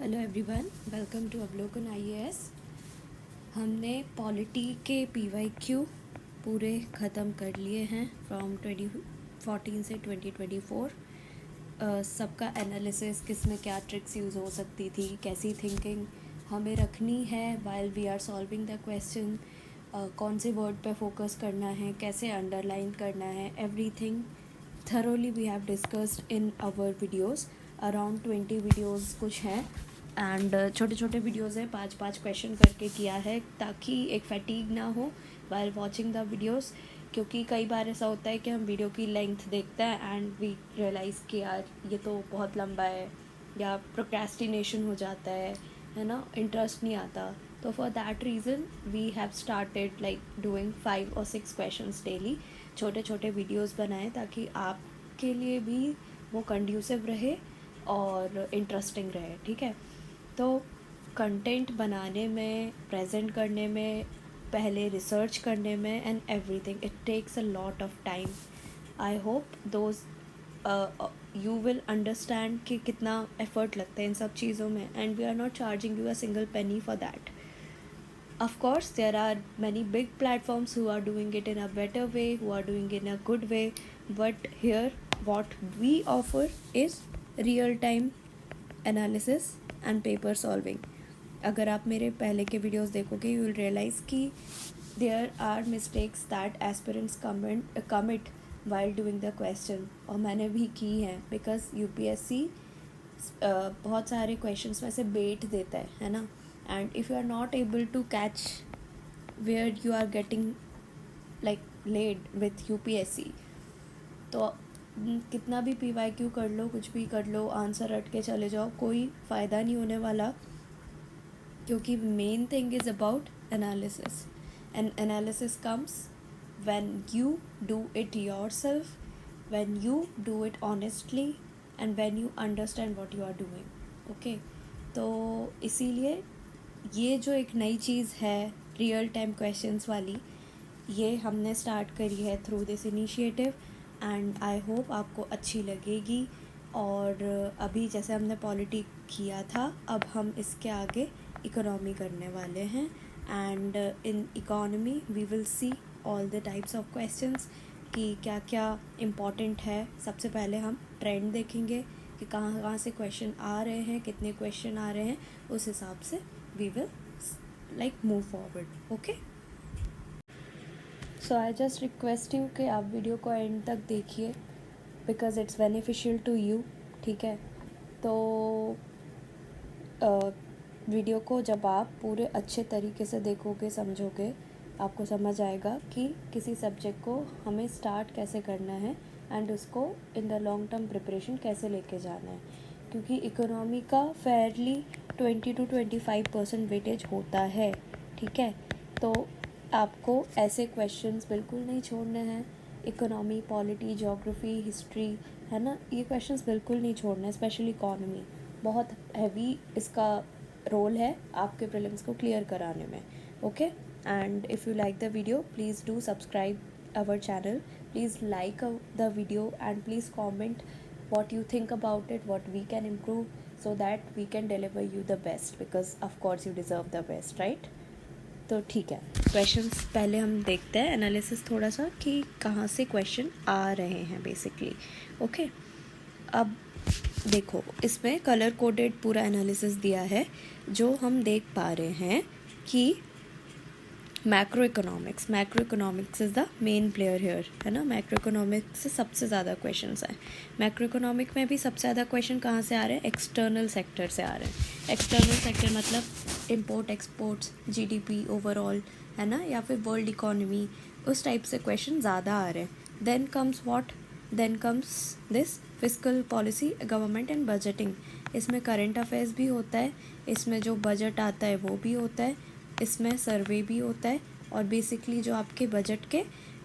Hello everyone, welcome to अवलोकन IAS. हमने polity के पीवाईक्यू पूरे ख़त्म कर लिए हैं फ्रॉम 2014 से 2024। सबका एनालिसिस, किस में क्या ट्रिक्स यूज़ हो सकती थी, कैसी थिंकिंग हमें रखनी है while we are solving the question, कौन से वर्ड पे फोकस करना है, कैसे अंडरलाइन करना है, everything thoroughly we have discussed in our videos. Around 20 videos कुछ हैं एंड छोटे छोटे वीडियोज़ हैं, 5-5 क्वेश्चन करके किया है ताकि एक फैटीग ना हो वाइल वॉचिंग द वीडियोज़। क्योंकि कई बार ऐसा होता है कि हम वीडियो की लेंथ देखते हैं एंड वी रियलाइज़ कि यार ये तो बहुत लंबा है, या प्रोक्रेस्टिनेशन हो जाता है ना, इंटरेस्ट नहीं आता। तो for that reason we have started like doing 5 और 6 क्वेश्चंस डेली। छोटे छोटे वीडियोस बनाएं ताकि आपके लिए भी वो कंड्यूसिव रहे और इंटरेस्टिंग रहे, ठीक है। तो कंटेंट बनाने में, प्रेजेंट करने में, पहले रिसर्च करने में and everything, it takes a lot of time. I hope those you will understand कि कितना एफर्ट लगता है इन सब चीज़ों में, and we are not charging you a single penny for that. Of course, there are many big platforms who are doing it in a better way, who are doing it in a good way, but here what we offer is real time analysis and paper solving. अगर आप मेरे पहले के videos देखोगे, you will realize कि there are mistakes that aspirants commit while doing the question, और मैंने भी की हैं because UPSC बहुत सारे क्वेश्चंस में से बेट देता है ना, and if you are not able to catch where you are getting like laid with UPSC, तो कितना भी PYQ कर लो, कुछ भी कर लो, आंसर रट के चले जाओ, कोई फ़ायदा नहीं होने वाला। क्योंकि main thing is about analysis, and analysis comes when you do it yourself, when you do it honestly, and when you understand what you are doing. Okay, तो इसीलिए ये जो एक नई चीज़ है रियल टाइम क्वेश्चंस वाली, ये हमने स्टार्ट करी है through this initiative, and I hope आपको अच्छी लगेगी। और अभी जैसे हमने पॉलिटी किया था, अब हम इसके आगे इकोनॉमी करने वाले हैं, and in economy we will see all the types of questions कि क्या क्या इम्पॉर्टेंट है। सबसे पहले हम ट्रेंड देखेंगे कि कहाँ कहाँ से क्वेश्चन आ रहे हैं, कितने क्वेश्चन आ रहे हैं, उस हिसाब से we will like move forward. Okay, so I just request you कि आप वीडियो को एंड तक देखिए because it's beneficial to you, ठीक है। तो वीडियो को जब आप पूरे अच्छे तरीके से देखोगे, समझोगे, आपको समझ आएगा कि किसी सब्जेक्ट को हमें स्टार्ट कैसे करना है एंड उसको in the long term preparation कैसे लेके जाना है। क्योंकि इकोनॉमी का फेयरली 20-25% वेटेज होता है, ठीक है। तो आपको ऐसे क्वेश्चंस बिल्कुल नहीं छोड़ने हैं। इकोनॉमी, पॉलिटी, ज्योग्राफी, हिस्ट्री, है ना, ये क्वेश्चंस बिल्कुल नहीं छोड़ने हैं। स्पेशली इकोनॉमी बहुत हैवी इसका रोल है आपके प्रीलिम्स को क्लियर कराने में। Okay, and if you like the video, please do subscribe our channel, please like the video, and please comment what you think about it, what we can improve, so that we can deliver you the best, because of course you deserve the best, right? तो ठीक है, questions पहले हम देखते हैं, analysis थोड़ा सा कि कहाँ से क्वेश्चन आ रहे हैं बेसिकली। ओके, अब देखो, इसमें कलर कोडेड पूरा एनालिसिस दिया है, जो हम देख पा रहे हैं कि macro economics is the main player here, है ना। मैक्रो इकोनॉमिक्स से सबसे ज़्यादा क्वेश्चंस हैं। मैक्रो इकोनॉमिक में भी सबसे ज़्यादा क्वेश्चन कहाँ से आ रहे हैं? एक्सटर्नल सेक्टर से आ रहे हैं। एक्सटर्नल सेक्टर मतलब इम्पोर्ट एक्सपोर्ट्स, जीडीपी ओवरऑल, है ना, या फिर वर्ल्ड इकोनॉमी, उस टाइप से क्वेश्चन ज़्यादा आ रहे हैं। Then comes this fiscal policy, government and budgeting. इसमें करंट अफेयर्स भी होता है, इसमें जो बजट आता है वो भी होता है, इसमें सर्वे भी होता है, और बेसिकली जो आपके बजट के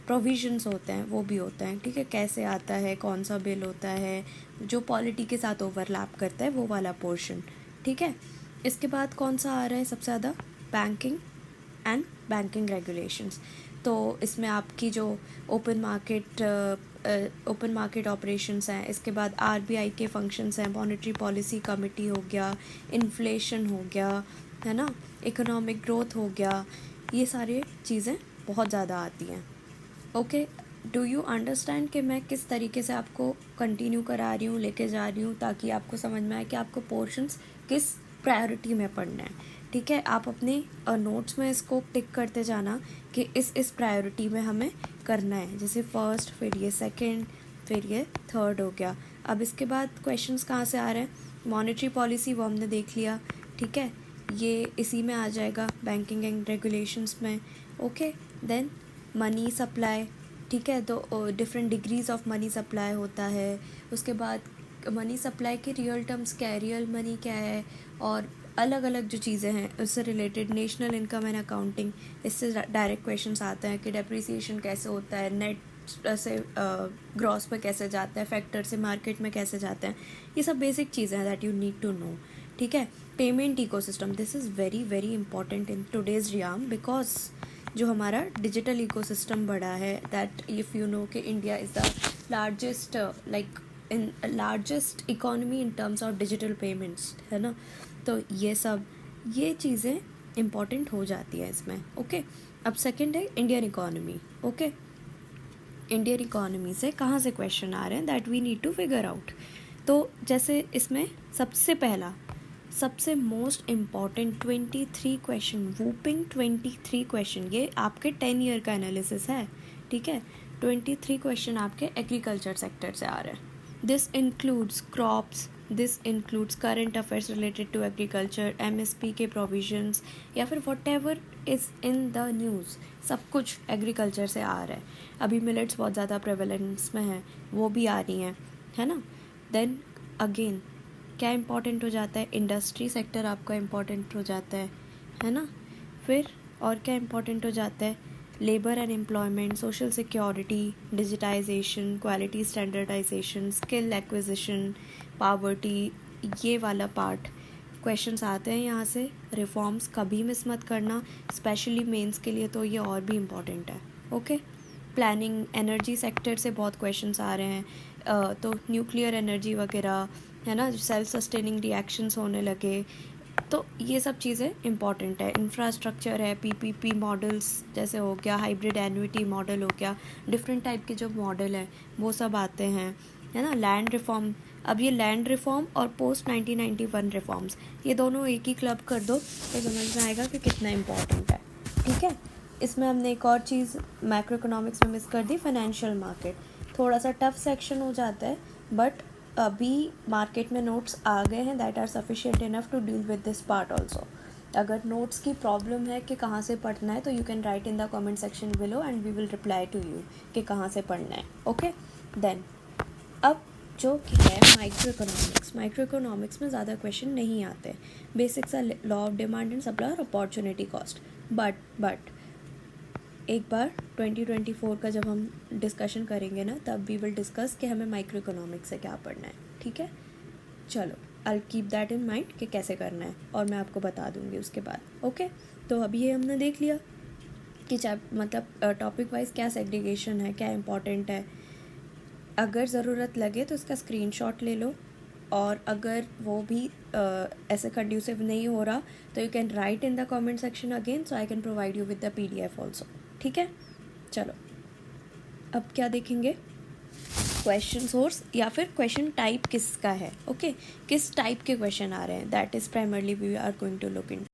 प्रोविजंस होते हैं वो भी होते हैं, ठीक है। कैसे आता है, कौन सा बिल होता है, जो पॉलिटी के साथ ओवरलैप करता है, वो वाला पोर्शन, ठीक है। इसके बाद कौन सा आ रहा है सबसे ज़्यादा? Banking and banking regulations. तो इसमें आपकी जो open market open market operations हैं, इसके बाद आरबीआई के फंक्शंस हैं, मॉनेटरी पॉलिसी कमिटी हो गया, इन्फ्लेशन हो गया, है ना, इकोनॉमिक ग्रोथ हो गया, ये सारी चीज़ें बहुत ज़्यादा आती हैं। ओके, डू यू अंडरस्टैंड कि मैं किस तरीके से आपको कंटिन्यू करा रही हूँ, लेके जा रही हूँ, ताकि आपको समझ में आए कि आपको पोर्शंस किस प्रायोरिटी में पढ़ना है। ठीक है, आप अपने नोट्स में इसको टिक करते जाना कि इस प्रायोरिटी में हमें करना है, जैसे फर्स्ट, फिर ये सेकंड, फिर ये थर्ड हो गया। अब इसके बाद क्वेश्चंस कहाँ से आ रहे हैं, मॉनेटरी पॉलिसी वो हमने देख लिया, ठीक है, ये इसी में आ जाएगा, बैंकिंग एंड रेगुलेशंस में। ओके, देन मनी सप्लाई, ठीक है, तो different degrees of money supply होता है। उसके बाद मनी सप्लाई के रियल टर्म्स क्या है, रियल मनी क्या है, और अलग अलग जो चीज़ें हैं उससे related, national income and accounting, इससे डायरेक्ट क्वेश्चंस आते हैं कि डेप्रिसिएशन कैसे होता है, नेट से ग्रॉस पे कैसे जाता है, फैक्टर से मार्केट में कैसे जाते हैं, ये सब बेसिक चीज़ें हैं that you need to know. ठीक है, payment ecosystem, this is very very important in today's realm, because जो हमारा डिजिटल इकोसिस्टम बढ़ा है, दैट इफ़ यू नो कि India is the largest like in largest economy in terms of digital payments, है ना, तो ये चीज़ें इम्पॉर्टेंट हो जाती है इसमें। ओके, अब सेकंड है Indian economy. Okay, Indian economy से कहाँ से क्वेश्चन आ रहे हैं that we need to figure out. तो जैसे इसमें सबसे पहला, सबसे most important 23 question, whopping 23 question, ये आपके 10 ईयर का एनालिसिस है। ठीक है, 23 क्वेश्चन आपके एग्रीकल्चर सेक्टर से आ रहे हैं। This includes crops, this includes current affairs related to agriculture, MSP के प्रोविजंस, या फिर whatever is in the news, सब कुछ एग्रीकल्चर से आ रहा है। अभी मिलेट्स बहुत ज़्यादा प्रेवलेंस में है, वो भी आ रही हैं, है ना। देन अगेन क्या इम्पॉर्टेंट हो जाता है, इंडस्ट्री सेक्टर आपका इम्पॉर्टेंट हो जाता है ना। फिर और क्या इम्पॉर्टेंट हो जाता है, labour and employment, social security, digitisation, quality standardisation, skill acquisition, poverty, ये वाला पार्ट क्वेश्चंस आते हैं यहाँ से। रिफॉर्म्स कभी मिस मत करना, स्पेशली मेंस के लिए तो ये और भी इम्पॉर्टेंट है। ओके, प्लानिंग, एनर्जी सेक्टर से बहुत क्वेश्चंस आ रहे हैं, तो न्यूक्लियर एनर्जी वगैरह, है ना, सेल्फ सस्टेनिंग रिएक्शंस होने लगे, तो ये सब चीज़ें इंपॉर्टेंट है। इंफ्रास्ट्रक्चर है, पीपीपी मॉडल्स जैसे हो गया, हाइब्रिड एन्युटी मॉडल हो गया, डिफरेंट टाइप के जो मॉडल हैं वो सब आते हैं, है ना। लैंड रिफॉर्म, अब ये लैंड रिफॉर्म और पोस्ट 1991 रिफॉर्म्स, ये दोनों एक ही क्लब कर दो तो समझ में आएगा कि कितना इम्पोर्टेंट है। ठीक है, इसमें हमने एक और चीज़ मैक्रो इकोनॉमिक्स में मिस कर दी, फाइनेंशियल मार्केट, थोड़ा सा टफ सेक्शन हो जाता है, बट अभी मार्केट में नोट्स आ गए हैं that are sufficient enough to deal with this part also. अगर नोट्स की प्रॉब्लम है कि कहाँ से पढ़ना है, तो you can write in the comment section below and we will reply to you कि कहाँ से पढ़ना है। ओके, देन अब जो है माइक्रो इकोनॉमिक्स, माइक्रो इकोनॉमिक्स में ज़्यादा क्वेश्चन नहीं आते, basics are law of demand and supply और अपॉर्चुनिटी कॉस्ट, बट एक बार 2024 का जब हम डिस्कशन करेंगे ना, तब वी विल डिस्कस कि हमें माइक्रो इकोनॉमिक्स से क्या पढ़ना है। ठीक है, चलो, I keep that in mind कि कैसे करना है, और मैं आपको बता दूंगी उसके बाद। ओके, तो अभी ये हमने देख लिया कि मतलब टॉपिक वाइज क्या सेग्रीगेशन है, क्या इंपॉर्टेंट है। अगर ज़रूरत लगे तो इसका स्क्रीनशॉट ले लो, और अगर वो भी ऐसे कंड्यूसिव नहीं हो रहा तो you can write in the comment section again, so I can provide you with the PDF also. ठीक है, चलो अब क्या देखेंगे, क्वेश्चन सोर्स या फिर क्वेश्चन टाइप किसका है। ओके, किस टाइप के क्वेश्चन आ रहे हैं, that is primarily we are going to look in.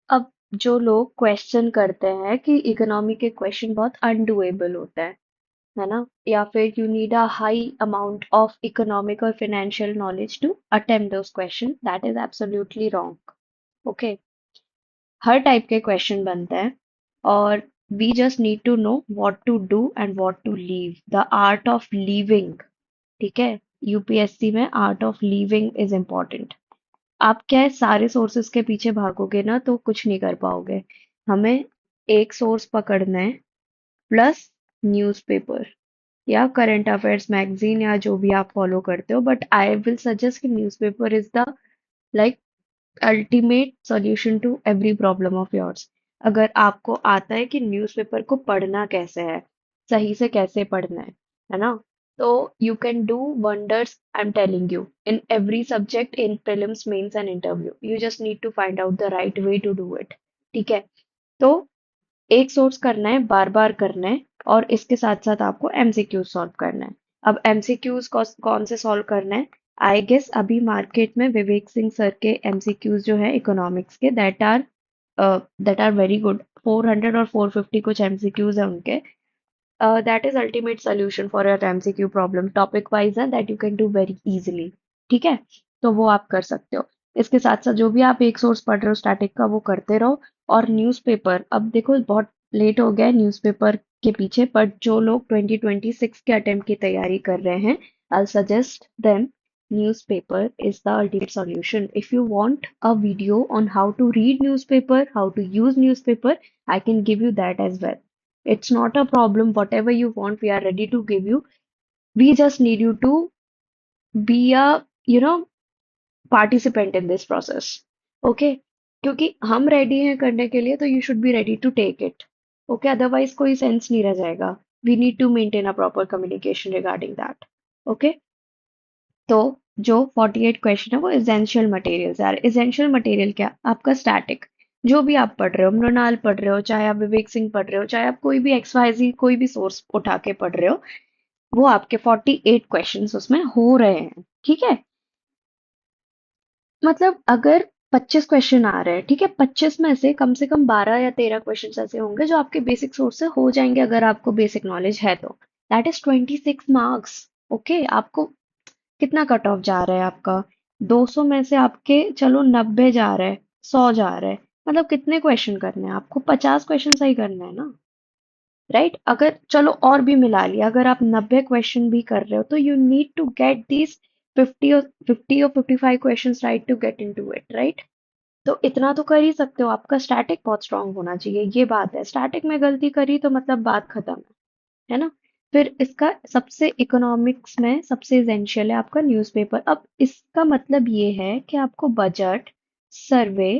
अब जो लोग क्वेश्चन करते हैं कि इकोनॉमी के क्वेश्चन बहुत अनडूएबल होते हैं, है ना, या फिर you need a high amount of economic और financial knowledge to attempt those question, that is absolutely wrong. Okay, हर टाइप के क्वेश्चन बनते हैं, और we just need to know what to do and what to leave, the art of leaving. ठीक है, UPSC में art of leaving is important. आप क्या है, सारे सोर्सेस के पीछे भागोगे ना तो कुछ नहीं कर पाओगे। हमें एक सोर्स पकड़ना है, प्लस न्यूज़पेपर या करंट अफेयर्स मैगजीन या जो भी आप फॉलो करते हो, बट आई विल सजेस्ट कि newspaper is the like ultimate solution to every problem of yours. अगर आपको आता है कि न्यूज़पेपर को पढ़ना कैसे है, सही से कैसे पढ़ना है ना? तो you can do wonders, I am telling you, in every subject, in prelims, mains and interview. You just need to find out the right way to do it. ठीक है? तो एक सोर्स करना है, बार बार करना है, और इसके साथ साथ आपको एमसीक्यूज सॉल्व करना है। अब एमसीक्यूज कौन से सॉल्व करना है? आई गेस अभी मार्केट में विवेक सिंह सर के एमसीक्यूज जो है इकोनॉमिक्स के, दैट आर वेरी गुड। 400 और 450 कुछ एमसीक्यूज है उनके। That is ultimate solution for your MCQ problem, topic wise है, that you can do very easily। ठीक है? तो वो आप कर सकते हो। इसके साथ साथ जो भी आप एक सोर्स पढ़ रहे हो स्टैटिक का, वो करते रहो। और न्यूज़पेपर, अब देखो बहुत लेट हो गया है न्यूज़पेपर के पीछे, बट जो लोग 2026 के अटेम्प्ट की तैयारी कर रहे हैं, I suggest them newspaper is the ultimate solution. If you want a video on how to read newspaper, how to use newspaper, I can give you that as well. It's not a problem. Whatever you want, we are ready to give you. We just need you to be a, participant in this process. Okay? क्योंकि हम ready हैं करने के लिए, तो you should be ready to take it. Okay? Otherwise कोई sense नहीं रह जाएगा. We need to maintain a proper communication regarding that. Okay? तो जो 48 क्वेश्चन है वो एसेंशियल मटेरियल्स यार। एसेंशियल मटेरियल क्या? आपका स्टैटिक, जो भी आप पढ़ रहे हो, मृणाल पढ़ रहे हो, चाहे आप विवेक सिंह पढ़ रहे हो, चाहे आप कोई भी XYZ कोई भी सोर्स उठा के पढ़ रहे हो, वो आपके 48 क्वेश्चंस उसमें हो रहे हैं। ठीक है? मतलब अगर 25 क्वेश्चन आ रहे हैं, ठीक है, 25 में से कम 12 या 13 क्वेश्चन ऐसे होंगे जो आपके बेसिक सोर्स से हो जाएंगे, अगर आपको बेसिक नॉलेज है तो। That is 26 marks. ओके? आपको कितना कट ऑफ जा रहा है आपका? 200 में से आपके चलो 90 जा रहा है, 100 जा रहा है, मतलब कितने क्वेश्चन करने हैं आपको? 50 क्वेश्चन सही करना है ना? राइट? अगर चलो और भी मिला लिया, अगर आप 90 क्वेश्चन भी कर रहे हो, तो you need to get these 50 और 55 question right to get into it, right? तो इतना तो कर ही सकते हो। आपका स्टैटिक बहुत स्ट्रांग होना चाहिए, ये बात है। स्टैटिक में गलती करी तो मतलब बात खत्म है ना? फिर इसका सबसे इकोनॉमिक्स में सबसे एसेंशियल है आपका न्यूज़पेपर। अब इसका मतलब ये है कि आपको बजट, सर्वे,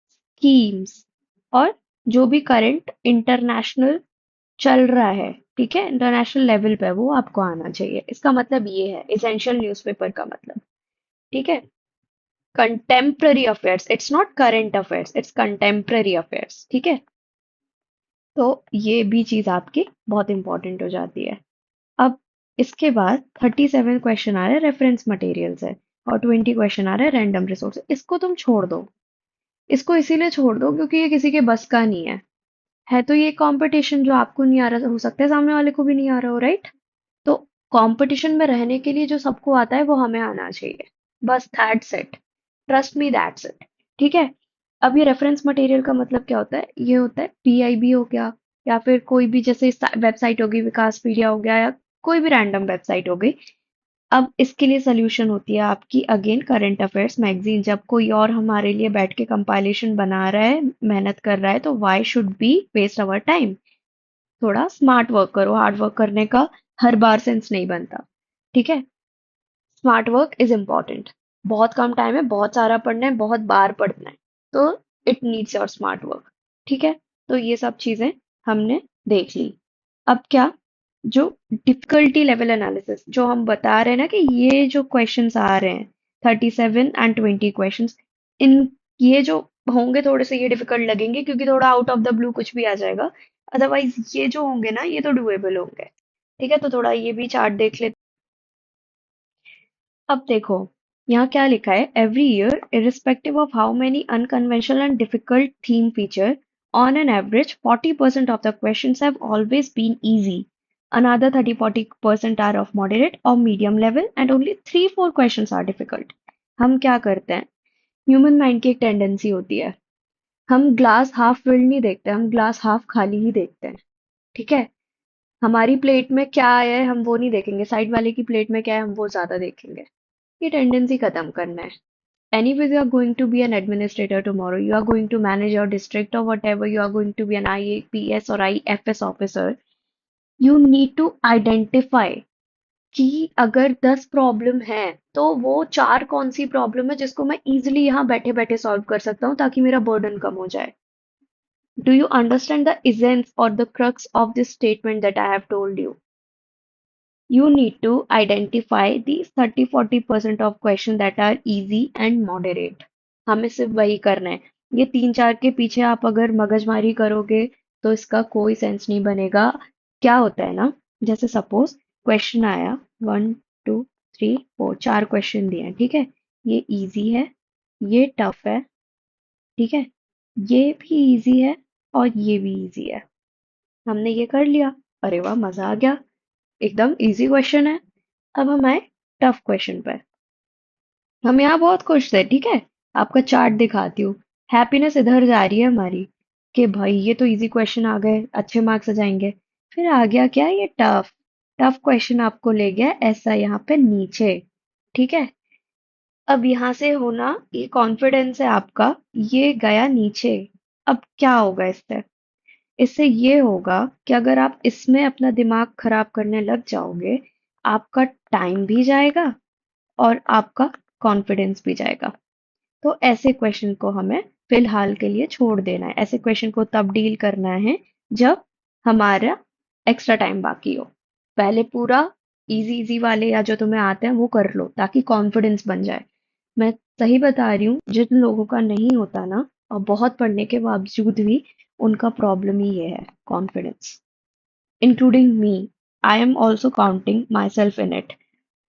स्कीम्स, और जो भी करंट इंटरनेशनल चल रहा है, ठीक है, इंटरनेशनल लेवल पे, वो आपको आना चाहिए। इसका मतलब ये है एसेंशियल न्यूज़पेपर का मतलब। ठीक है? Contemporary affairs, it's not current affairs, it's contemporary affairs. ठीक है? तो ये भी चीज आपकी बहुत इंपॉर्टेंट हो जाती है। अब इसके बाद 37 क्वेश्चन आ रहे हैं रेफरेंस मटेरियल से, और 20 क्वेश्चन आ रहे हैं रैंडम रिसोर्स। इसको तुम छोड़ दो। इसको इसीलिए छोड़ दो क्योंकि ये किसी के बस का नहीं है तो ये कंपटीशन जो आपको नहीं आ रहा, हो सकता है सामने वाले को भी नहीं आ रहा हो, राइट? तो कंपटीशन में रहने के लिए जो सबको आता है वो हमें आना चाहिए। बस that's it. Trust me, that's it. ठीक है? अब ये रेफरेंस मटेरियल का मतलब क्या होता है? ये होता है PIB हो गया, या फिर कोई भी जैसे वेबसाइट होगी, विकासपीडिया हो गया, या कोई भी रैंडम वेबसाइट हो गई। अब इसके लिए सोल्यूशन होती है आपकी अगेन करंट अफेयर्स मैगजीन। जब कोई और हमारे लिए बैठ के कंपाइलेशन बना रहा है, मेहनत कर रहा है, तो why should be waste our time? थोड़ा स्मार्ट वर्क करो। हार्ड वर्क करने का हर बार सेंस नहीं बनता। ठीक है? Smart work is important. बहुत कम टाइम है, बहुत सारा पढ़ना है, बहुत बार पढ़ना है, तो it needs your smart work. ठीक है? तो ये सब चीजें हमने देख ली। अब क्या? जो डिफिकल्टी लेवल एनालिसिस जो हम बता रहे हैं ना, कि ये जो क्वेश्चंस आ रहे हैं, 37 एंड 20 क्वेश्चंस, इन ये जो होंगे थोड़े से ये डिफिकल्ट लगेंगे क्योंकि थोड़ा आउट ऑफ द ब्लू कुछ भी आ जाएगा। अदरवाइज ये जो होंगे ना, ये तो डुएबल होंगे। ठीक है? तो थोड़ा ये भी चार्ट देख लेते। अब देखो, यहाँ क्या लिखा है? Every year, irrespective of how many unconventional and difficult theme feature, on an average 40% of the questions have always been easy. Another 30-40% are of moderate or medium level, and only 3-4 questions are difficult. हम क्या करते हैं? Human mind की एक tendency होती है, हम glass half fill नहीं देखते, हम ग्लास हाफ खाली ही देखते हैं। ठीक है? हमारी प्लेट में क्या है हम वो नहीं देखेंगे, साइड वाले की प्लेट में क्या है हम वो ज्यादा देखेंगे। ये टेंडेंसी खत्म करना है। Anyways, you are going to be an administrator tomorrow. You are going to manage your district or whatever. You are going to be an IAPS or IFS officer. You need to identify कि अगर 10 problem है तो वो 4 कौन सी problem है जिसको मैं easily यहाँ बैठे बैठे सॉल्व कर सकता हूँ ताकि मेरा बर्डन कम हो जाए। Do you understand the essence or the crux of this statement that I have told you? You need to identify these 30-40% of questions that are easy and moderate. हमें सिर्फ वही करना है. ये तीन चार के पीछे आप अगर मगजमारी करोगे तो इसका कोई सेंस नहीं बनेगा. क्या होता है ना, जैसे सपोज क्वेश्चन आया 1 2 3 4, चार क्वेश्चन दिए हैं, ठीक है. ये इजी है, ये टफ है, ठीक है, ये भी इजी है और ये भी इजी है. हमने ये कर लिया. अरे वाह, मजा आ गया, एकदम इजी क्वेश्चन है. अब हम आए टफ क्वेश्चन पर. हम यहाँ बहुत खुश थे, ठीक है. आपका चार्ट दिखाती हूँ. हैप्पीनेस इधर जा रही है हमारी कि भाई ये तो इजी क्वेश्चन आ गए, अच्छे मार्क्स आ जाएंगे. फिर आ गया क्या, ये टफ. टफ क्वेश्चन आपको ले गया ऐसा यहाँ पे नीचे, ठीक है. अब यहाँ से होना, ये कॉन्फिडेंस है आपका, ये गया नीचे. अब क्या होगा इससे? इससे ये होगा कि अगर आप इसमें अपना दिमाग खराब करने लग जाओगे, आपका टाइम भी जाएगा और आपका कॉन्फिडेंस भी जाएगा. तो ऐसे क्वेश्चन को हमें फिलहाल के लिए छोड़ देना है. ऐसे क्वेश्चन को तब डील करना है जब हमारा एक्स्ट्रा टाइम बाकी हो. पहले पूरा इजी इजी वाले या जो तुम्हें आते हैं वो कर लो ताकि कॉन्फिडेंस बन जाए. मैं सही बता रही हूँ, जिन लोगों का नहीं होता ना और बहुत पढ़ने के बावजूद भी, उनका प्रॉब्लम ही ये है, confidence. Including me, I am also counting myself in it.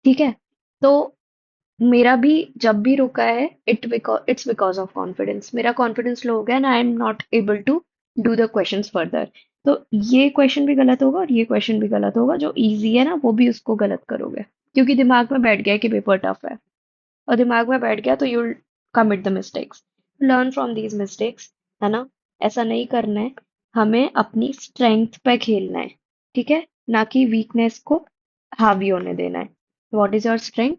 ठीक है. तो मेरा भी जब भी रुका है, इट्स बिकॉज ऑफ कॉन्फिडेंस. मेरा कॉन्फिडेंस लो हो गया and I am not able to do the questions further. तो ये क्वेश्चन भी गलत होगा और ये क्वेश्चन भी गलत होगा. जो इजी है ना वो भी उसको गलत करोगे क्योंकि दिमाग में बैठ गया कि पेपर टफ है. और दिमाग में बैठ गया तो you commit the mistakes. Learn from these mistakes, है ना. ऐसा नहीं करना है. हमें अपनी स्ट्रेंथ पे खेलना है, ठीक है, ना कि वीकनेस को हावी होने देना है. What is your strength,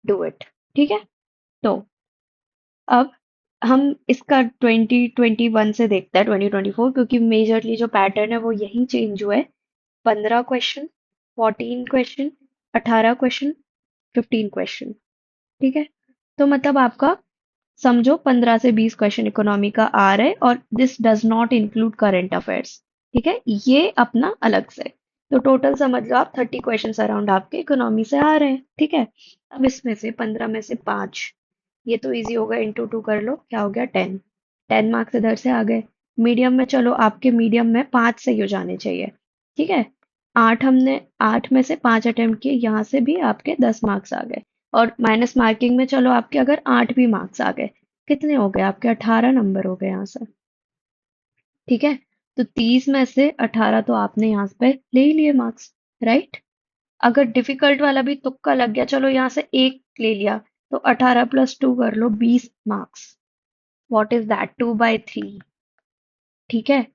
do it. ठीक है. तो अब हम इसका 2021 से देखते हैं 2024, क्योंकि मेजरली जो पैटर्न है वो यही चेंज हुआ है. 15 क्वेश्चन, 14 क्वेश्चन, 18 क्वेश्चन, 15 क्वेश्चन. ठीक है. तो मतलब आपका समझो 15 से 20 क्वेश्चन इकोनॉमी का आ रहा है और this does not include current affairs. ठीक है, ये अपना अलग से. तो टोटल समझ लो आप 30 क्वेश्चन अराउंड आपके इकोनॉमी से आ रहे हैं. ठीक है. अब इसमें से 15 में से 5, ये तो इजी होगा, इंटू टू कर लो, क्या हो गया, 10. 10 मार्क्स इधर से आ गए. मीडियम में चलो, आपके मीडियम में 5 सही हो जाने चाहिए. ठीक है. 8 में से 5 अटेम्प्ट किए, यहाँ से भी आपके 10 मार्क्स आ गए. और माइनस मार्किंग में चलो आपके अगर 8 भी मार्क्स आ गए, कितने हो गए आपके, 18 नंबर हो गए यहाँ से. ठीक है. तो 30 में से 18 तो आपने यहाँ पे ले ही लिए मार्क्स, राइट. अगर डिफिकल्ट वाला भी तुक्का लग गया, चलो यहाँ से एक ले लिया, तो 18 + 2 कर लो, 20 मार्क्स. What is that, 2/3. ठीक है.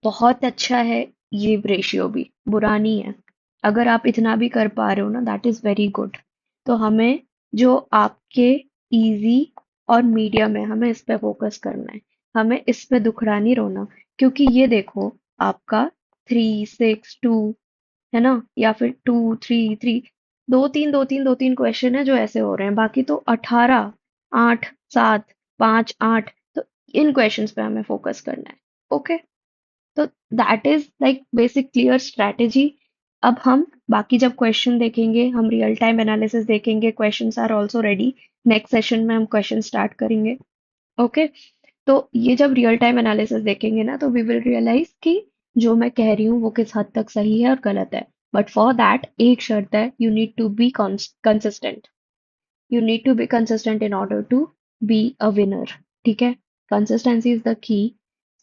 बहुत अच्छा है. ये रेशियो भी बुरा नहीं है. अगर आप इतना भी कर पा रहे हो ना, दैट इज वेरी गुड. तो हमें जो आपके इजी और मीडियम है, हमें इस पे फोकस करना है. हमें इस पे दुखड़ा नहीं रोना. क्योंकि ये देखो, आपका 3 6 2 है ना, या फिर 2 3 3, 2 3 2 3 क्वेश्चन है जो ऐसे हो रहे हैं. बाकी तो 18 8 7 5 8, तो इन क्वेश्चंस पे हमें फोकस करना है. ओके. तो that is like basic clear strategy. अब हम बाकी जब क्वेश्चन देखेंगे, हम रियल टाइम एनालिसिस देखेंगे, questions are also ready. Next session में हम क्वेश्चन स्टार्ट करेंगे. ओके. तो ये जब रियल टाइम एनालिसिस देखेंगे ना, तो वी विल रियलाइज कि जो मैं कह रही हूँ वो किस हद तक सही है और गलत है. बट फॉर दैट एक शर्त है, you need to be consistent. You need to be consistent in order to be a winner. ठीक है. Consistency is the key.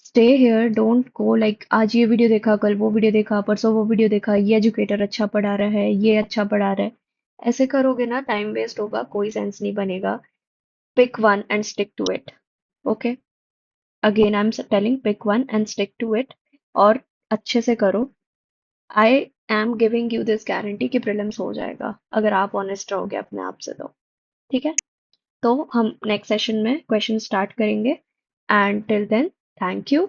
Stay here, don't go like आज ये वीडियो देखा, कल वो वीडियो देखा, परसों वो वीडियो देखा, ये एजुकेटर अच्छा पढ़ा रहा है, ये अच्छा पढ़ा रहा है. ऐसे करोगे ना, टाइम वेस्ट होगा, कोई सेंस नहीं बनेगा. Pick one and stick to it. Okay. Again I am telling, pick one and stick to it. और अच्छे से करो. I am giving you this guarantee कि प्रीलिम्स हो जाएगा अगर आप ऑनेस्ट रहोगे अपने आप से तो. ठीक है. तो हम नेक्स्ट सेशन में क्वेश्चन स्टार्ट करेंगे. And till then, thank you.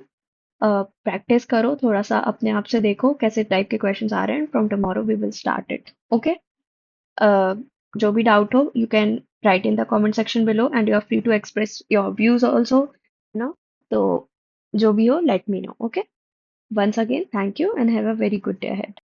Practice करो थोड़ा सा, अपने आप से देखो कैसे टाइप के क्वेश्चंस आ रहे हैं. From tomorrow we will start it. Okay. जो भी डाउट हो, you can write in the comment section below and you are free to express your views also. No. तो जो भी हो, let me know. Okay. Once again, thank you and have a very good day ahead.